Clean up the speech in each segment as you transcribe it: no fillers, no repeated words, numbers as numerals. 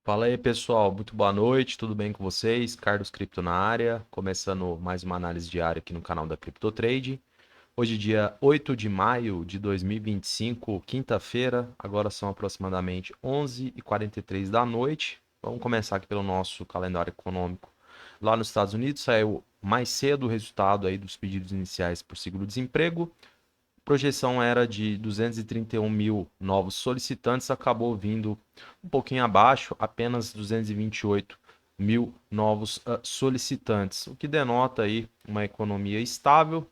Fala aí, pessoal. Muito boa noite. Tudo bem com vocês? Carlos Cripto na área, começando mais uma análise diária aqui no canal da CryptoTrade. Hoje, dia 8 de maio de 2025, quinta-feira. Agora são aproximadamente 11h43 da noite. Vamos começar aqui pelo nosso calendário econômico. Lá nos Estados Unidos saiu mais cedo o resultado aí dos pedidos iniciais por seguro-desemprego. Projeção era de 231 mil novos solicitantes, acabou vindo um pouquinho abaixo, apenas 228 mil novos solicitantes, o que denota aí uma economia estável,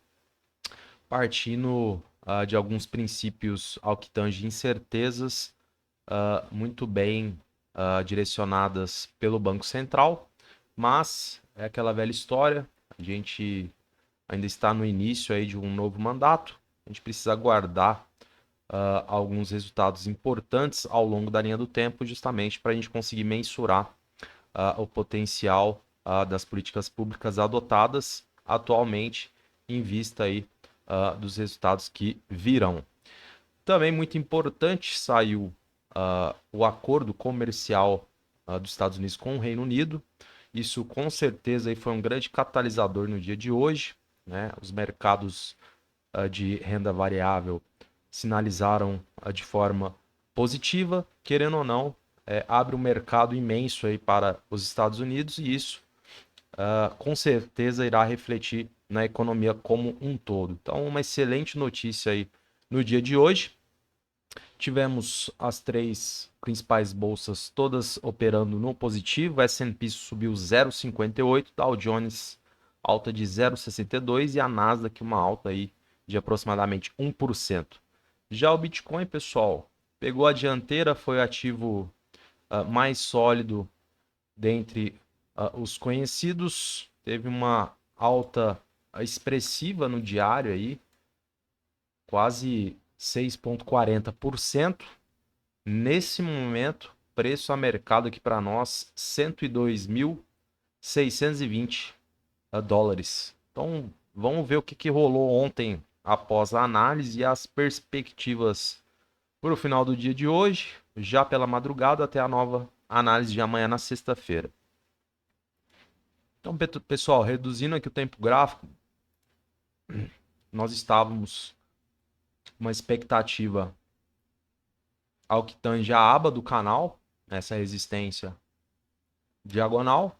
partindo de alguns princípios ao que tange incertezas muito bem direcionadas pelo Banco Central, mas é aquela velha história, a gente ainda está no início aí de um novo mandato, a gente precisa aguardar alguns resultados importantes ao longo da linha do tempo, justamente para a gente conseguir mensurar o potencial das políticas públicas adotadas atualmente em vista aí dos resultados que virão. Também muito importante saiu o acordo comercial dos Estados Unidos com o Reino Unido. Isso com certeza aí foi um grande catalisador no dia de hoje, né? Os mercados de renda variável sinalizaram de forma positiva, querendo ou não, abre um mercado imenso aí para os Estados Unidos e isso com certeza irá refletir na economia como um todo. Então, uma excelente notícia aí no dia de hoje. Tivemos as três principais bolsas todas operando no positivo. S&P subiu 0,58, Dow Jones alta de 0,62 e a Nasdaq uma alta aí de aproximadamente 1%. Já o Bitcoin, pessoal, pegou a dianteira, foi o ativo mais sólido dentre os conhecidos, teve uma alta expressiva no diário aí, quase 6,40%. Nesse momento, preço a mercado aqui para nós, 102.620 dólares. Então, vamos ver o que rolou ontem após a análise e as perspectivas para o final do dia de hoje, já pela madrugada até a nova análise de amanhã na sexta-feira. Então, pessoal, reduzindo aqui o tempo gráfico, nós estávamos com uma expectativa ao que tange a aba do canal, essa resistência diagonal.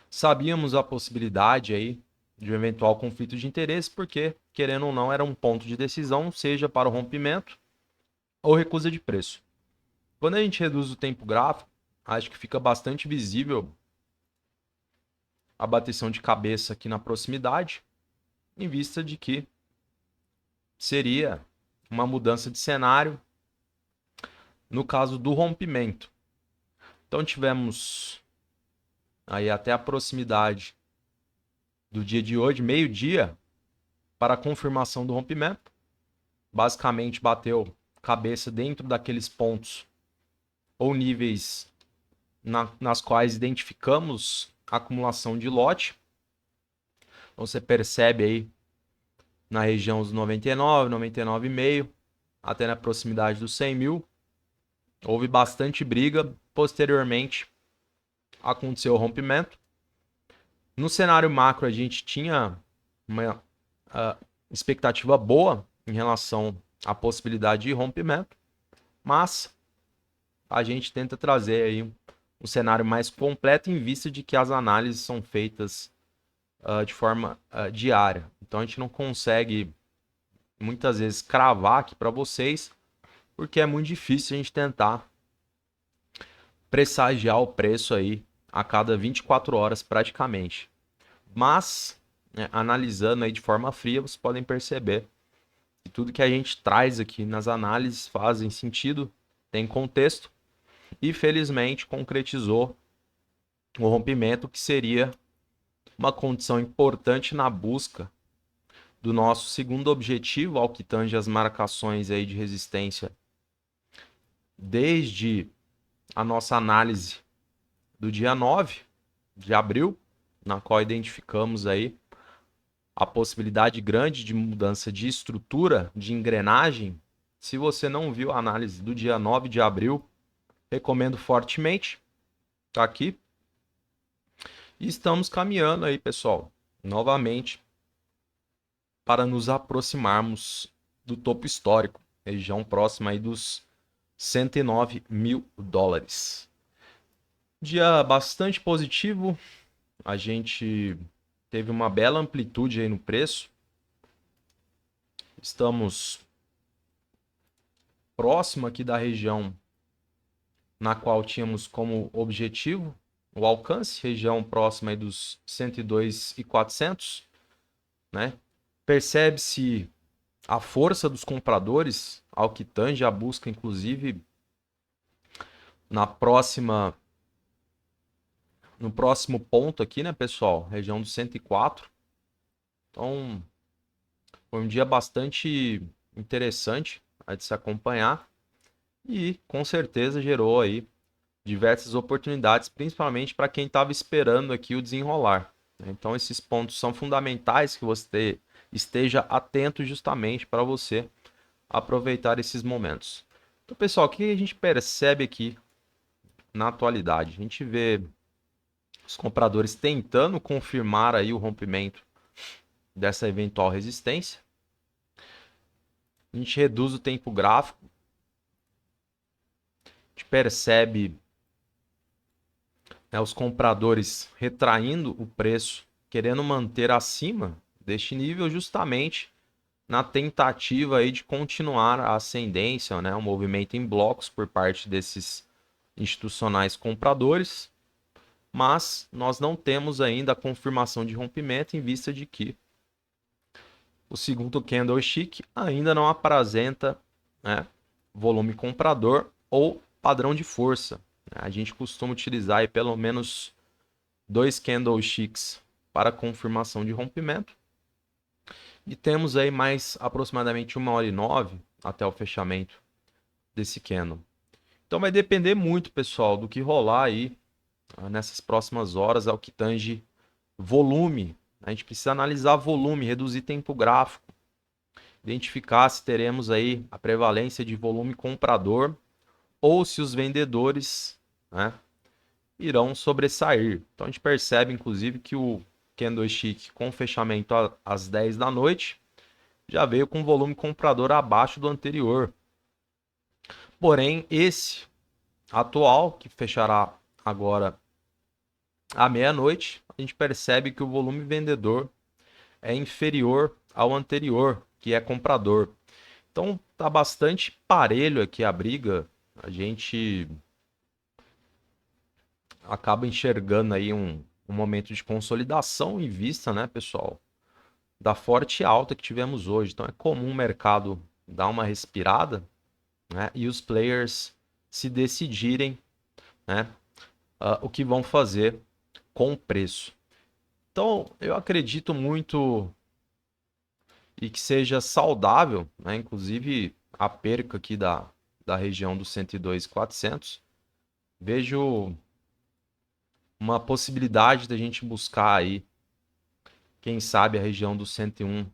Sabíamos a possibilidade aí de um eventual conflito de interesse, porque, querendo ou não, era um ponto de decisão, seja para o rompimento ou recusa de preço. Quando a gente reduz o tempo gráfico, acho que fica bastante visível a bateção de cabeça aqui na proximidade, em vista de que seria uma mudança de cenário no caso do rompimento. Então tivemos aí até a proximidade do dia de hoje, meio-dia, para a confirmação do rompimento. Basicamente bateu cabeça dentro daqueles pontos ou níveis nas quais identificamos a acumulação de lote. Então você percebe aí na região dos 99, 99,5, até na proximidade dos 100 mil. Houve bastante briga. Posteriormente aconteceu o rompimento. No cenário macro a gente tinha uma expectativa boa em relação à possibilidade de rompimento, mas a gente tenta trazer aí um cenário mais completo em vista de que as análises são feitas de forma diária. Então a gente não consegue muitas vezes cravar aqui para vocês, porque é muito difícil a gente tentar pressagiar o preço aí a cada 24 horas praticamente. Mas, analisando aí de forma fria, vocês podem perceber que tudo que a gente traz aqui nas análises fazem sentido, tem contexto e felizmente concretizou o rompimento, que seria uma condição importante na busca do nosso segundo objetivo, ao que tange as marcações aí de resistência desde a nossa análise do dia 9 de abril, na qual identificamos aí a possibilidade grande de mudança de estrutura, de engrenagem. Se você não viu a análise do dia 9 de abril, Recomendo fortemente. Tá aqui. E estamos caminhando aí, pessoal, novamente para nos aproximarmos do topo histórico, região próxima aí dos 109 mil dólares. Dia bastante positivo, a gente teve uma bela amplitude aí no preço. Estamos próximo aqui da região na qual tínhamos como objetivo o alcance, região próxima aí dos 102.400, né? Percebe-se a força dos compradores, ao que tange a busca, inclusive, no próximo ponto aqui, né, pessoal? Região dos 104. Então, foi um dia bastante interessante de se acompanhar e, com certeza, gerou aí diversas oportunidades, principalmente para quem estava esperando aqui o desenrolar. Então, esses pontos são fundamentais que você esteja atento justamente para você aproveitar esses momentos. Então, pessoal, o que a gente percebe aqui na atualidade? A gente vê os compradores tentando confirmar aí o rompimento dessa eventual resistência. A gente reduz o tempo gráfico. A gente percebe, né, os compradores retraindo o preço, querendo manter acima deste nível justamente na tentativa aí de continuar a ascendência, né, um movimento em blocos por parte desses institucionais compradores, mas nós não temos ainda a confirmação de rompimento em vista de que o segundo candlestick ainda não apresenta, né, volume comprador ou padrão de força. A gente costuma utilizar aí pelo menos 2 candlesticks para confirmação de rompimento. E temos aí mais aproximadamente 1h09 até o fechamento desse candle. Então vai depender muito, pessoal, do que rolar aí nessas próximas horas ao que tange volume. A gente precisa analisar volume, reduzir tempo gráfico, identificar se teremos aí a prevalência de volume comprador ou se os vendedores, né, irão sobressair. Então a gente percebe, inclusive, que o candlestick com fechamento às 10 da noite já veio com volume comprador abaixo do anterior. Porém, esse atual, que fechará agora à meia-noite, a gente percebe que o volume vendedor é inferior ao anterior, que é comprador. Então tá bastante parelho aqui a briga. A gente acaba enxergando aí um momento de consolidação em vista, né, pessoal, da forte alta que tivemos hoje. Então é comum o mercado dar uma respirada, né, e os players se decidirem, né, o que vão fazer com o preço. Então eu acredito muito e que seja saudável, né, inclusive a perca aqui da região dos 102.400. Vejo uma possibilidade da gente buscar aí, quem sabe, a região dos 101.300,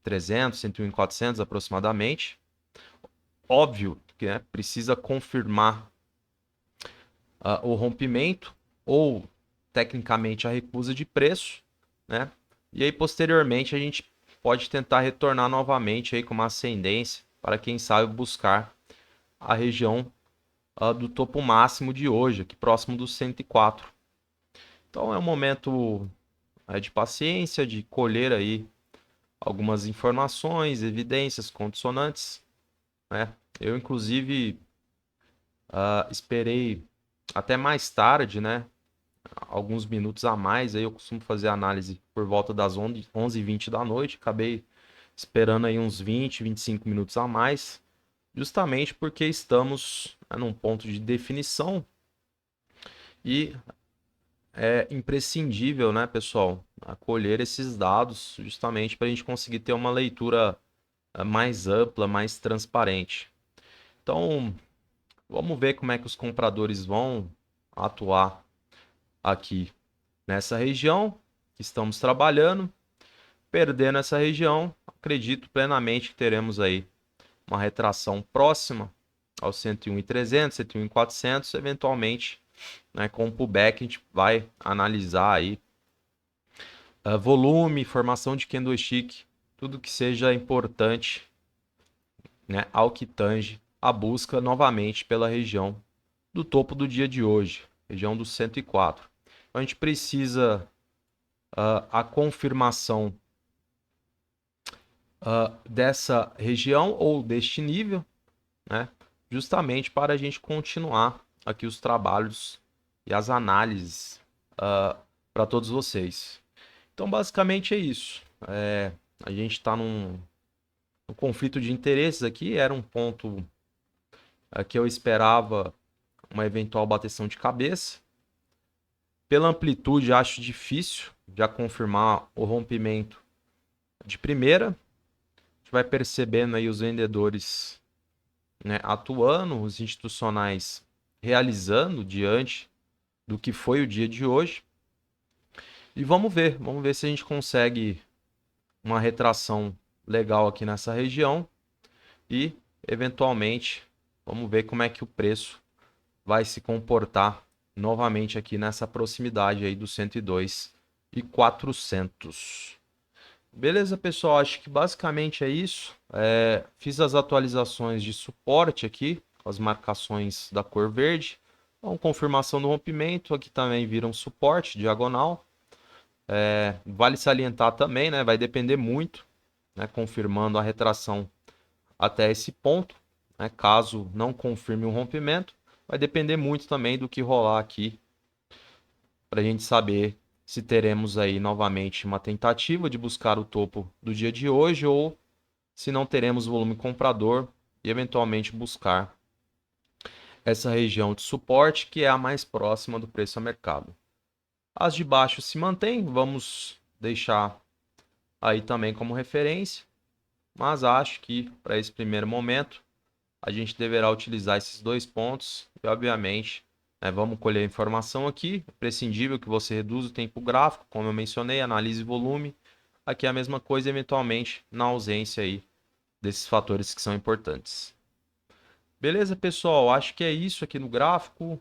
101.400 aproximadamente. Óbvio que, né, precisa confirmar o rompimento ou tecnicamente a recusa de preço, né? E aí posteriormente a gente pode tentar retornar novamente aí com uma ascendência para quem sabe buscar a região do topo máximo de hoje, aqui próximo dos 104. Então é um momento de paciência, de colher aí algumas informações, evidências, condicionantes, né? Eu, inclusive, esperei até mais tarde, né? Alguns minutos a mais. Aí eu costumo fazer análise por volta das 11h20 da noite. Acabei esperando aí uns 20, 25 minutos a mais, justamente porque estamos, né, num ponto de definição e é imprescindível, né, pessoal, acolher esses dados justamente para a gente conseguir ter uma leitura mais ampla, mais transparente. Então, vamos ver como é que os compradores vão atuar aqui nessa região que estamos trabalhando. Perdendo essa região, acredito plenamente que teremos aí uma retração próxima aos 101.300, 101.400, eventualmente, né, com o pullback a gente vai analisar aí volume, formação de candlestick, tudo que seja importante, né, ao que tange a busca novamente pela região do topo do dia de hoje, região dos 104. Então, a gente precisa a confirmação dessa região ou deste nível, né, justamente para a gente continuar aqui os trabalhos e as análises para todos vocês. Então, basicamente é isso. A gente está num conflito de interesses aqui, era um ponto que eu esperava uma eventual bateção de cabeça. Pela amplitude, acho difícil já confirmar o rompimento de primeira. A gente vai percebendo aí os vendedores, né, atuando, os institucionais realizando diante do que foi o dia de hoje. E vamos ver se a gente consegue uma retração legal aqui nessa região e, eventualmente, vamos ver como é que o preço vai se comportar novamente aqui nessa proximidade aí dos 102.400. Beleza, pessoal? Acho que basicamente é isso. Fiz as atualizações de suporte aqui, com as marcações da cor verde. Então, confirmação do rompimento, aqui também vira um suporte diagonal. Vale salientar também, né? Vai depender muito, né? Confirmando a retração até esse ponto, né? Caso não confirme um rompimento, vai depender muito também do que rolar aqui para a gente saber se teremos aí novamente uma tentativa de buscar o topo do dia de hoje ou se não teremos volume comprador e eventualmente buscar essa região de suporte que é a mais próxima do preço a mercado. As de baixo se mantêm, vamos deixar aí também como referência, mas acho que para esse primeiro momento a gente deverá utilizar esses dois pontos e, obviamente, né, vamos colher a informação aqui. É prescindível que você reduza o tempo gráfico, como eu mencionei, analise volume. Aqui é a mesma coisa, eventualmente, na ausência aí desses fatores que são importantes. Beleza, pessoal? Acho que é isso aqui no gráfico.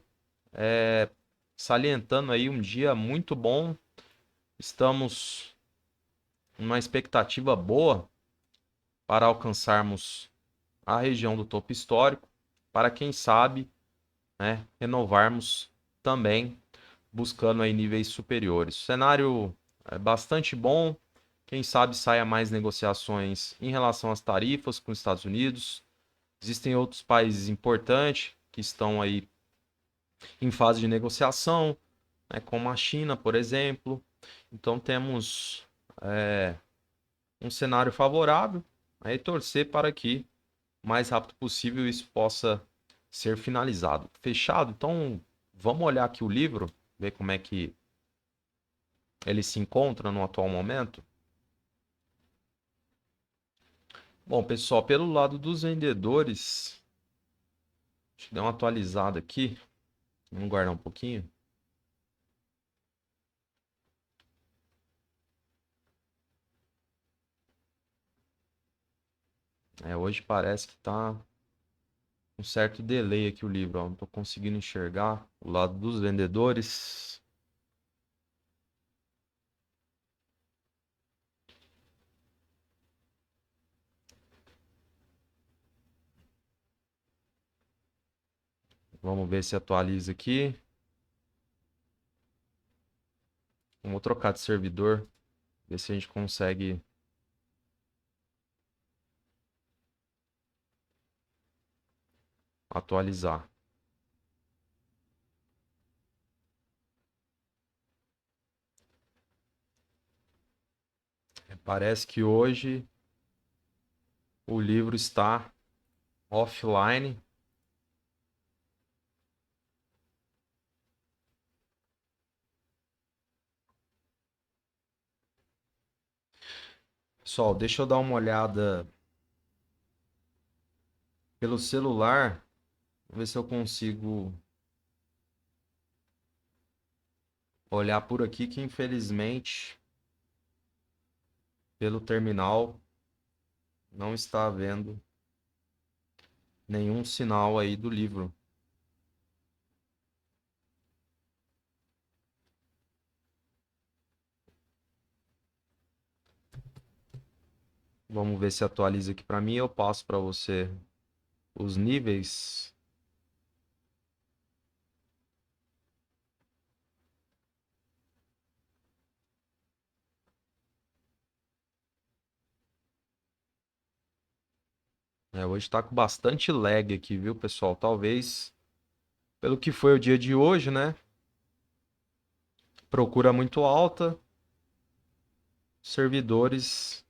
Salientando aí um dia muito bom. Estamos numa expectativa boa para alcançarmos a região do topo histórico, para quem sabe, né, renovarmos também buscando aí níveis superiores. O cenário é bastante bom. Quem sabe saia mais negociações em relação às tarifas com os Estados Unidos. Existem outros países importantes que estão aí em fase de negociação, né, como a China, por exemplo. Então temos um cenário favorável, aí torcer para que o mais rápido possível isso possa ser finalizado. Fechado? Então vamos olhar aqui o livro, ver como é que ele se encontra no atual momento. Bom, pessoal, pelo lado dos vendedores, deixa eu dar uma atualizada aqui. Vamos guardar um pouquinho. Hoje parece que está um certo delay aqui o livro. Ó. Não estou conseguindo enxergar o lado dos vendedores. Vamos ver se atualiza aqui. Vamos trocar de servidor. Ver se a gente consegue atualizar. Parece que hoje o livro está offline. Pessoal, deixa eu dar uma olhada pelo celular. Ver se eu consigo olhar por aqui, que infelizmente pelo terminal não está havendo nenhum sinal aí do livro. Vamos ver se atualiza aqui para mim. Eu passo para você os níveis. Hoje está com bastante lag aqui, viu, pessoal? Talvez pelo que foi o dia de hoje, né? Procura muito alta, servidores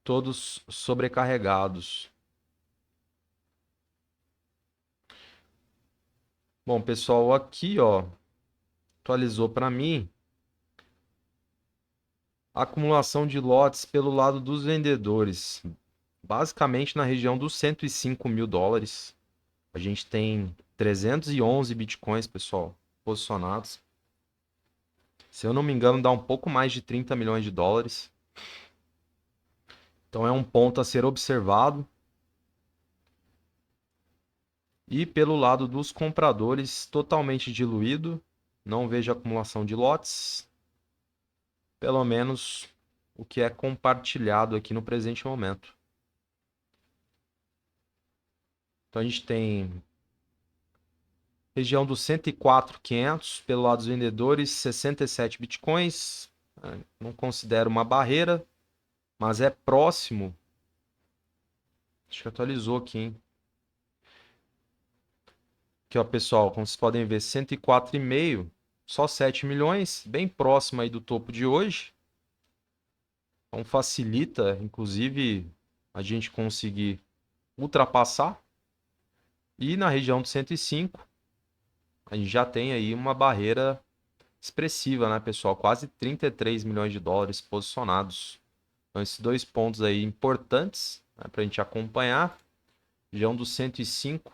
todos sobrecarregados. Bom, pessoal, aqui, ó, atualizou para mim a acumulação de lotes pelo lado dos vendedores. Basicamente na região dos 105 mil dólares. A gente tem 311 bitcoins, pessoal, posicionados. Se eu não me engano, dá um pouco mais de 30 milhões de dólares. Então é um ponto a ser observado. E pelo lado dos compradores, totalmente diluído. Não vejo acumulação de lotes. Pelo menos o que é compartilhado aqui no presente momento. Então a gente tem região dos 104.500 pelo lado dos vendedores, 67 bitcoins. Não considero uma barreira, mas é próximo. Acho que atualizou aqui, hein? Aqui, ó, pessoal, como vocês podem ver, 104,5, só 7 milhões, bem próximo aí do topo de hoje. Então facilita, inclusive, a gente conseguir ultrapassar. E na região dos 105, a gente já tem aí uma barreira expressiva, né, pessoal? Quase 33 milhões de dólares posicionados. Então esses dois pontos aí importantes, né, para a gente acompanhar. Região dos 105,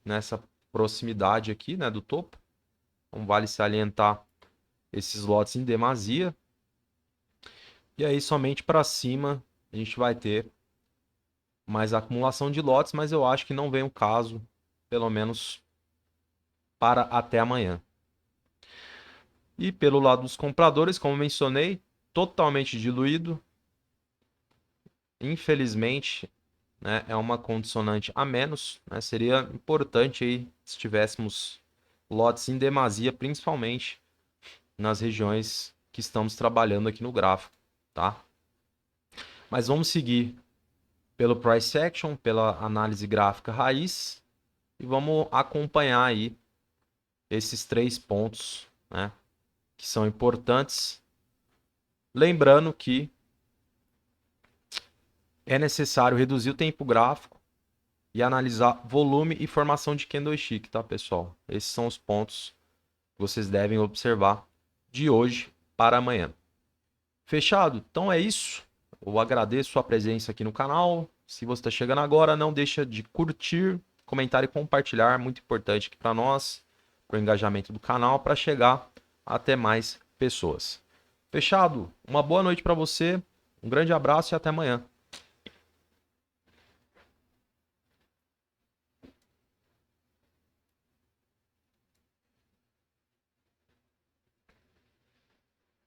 nessa proximidade aqui, né, do topo. Então vale salientar esses lotes em demasia. E aí somente para cima a gente vai ter mais acumulação de lotes, mas eu acho que não vem o caso, pelo menos para até amanhã. E pelo lado dos compradores, como mencionei, totalmente diluído. Infelizmente, né, é uma condicionante a menos, né? Seria importante aí se tivéssemos lotes em demasia, principalmente nas regiões que estamos trabalhando aqui no gráfico, tá? Mas vamos seguir pelo price action, pela análise gráfica raiz e vamos acompanhar aí esses três pontos, né, que são importantes. Lembrando que é necessário reduzir o tempo gráfico e analisar volume e formação de candlestick, tá, pessoal? Esses são os pontos que vocês devem observar de hoje para amanhã. Fechado? Então é isso. Eu agradeço a presença aqui no canal. Se você está chegando agora, não deixa de curtir, comentar e compartilhar. Muito importante aqui para nós, para o engajamento do canal, para chegar até mais pessoas. Fechado? Uma boa noite para você, um grande abraço e até amanhã.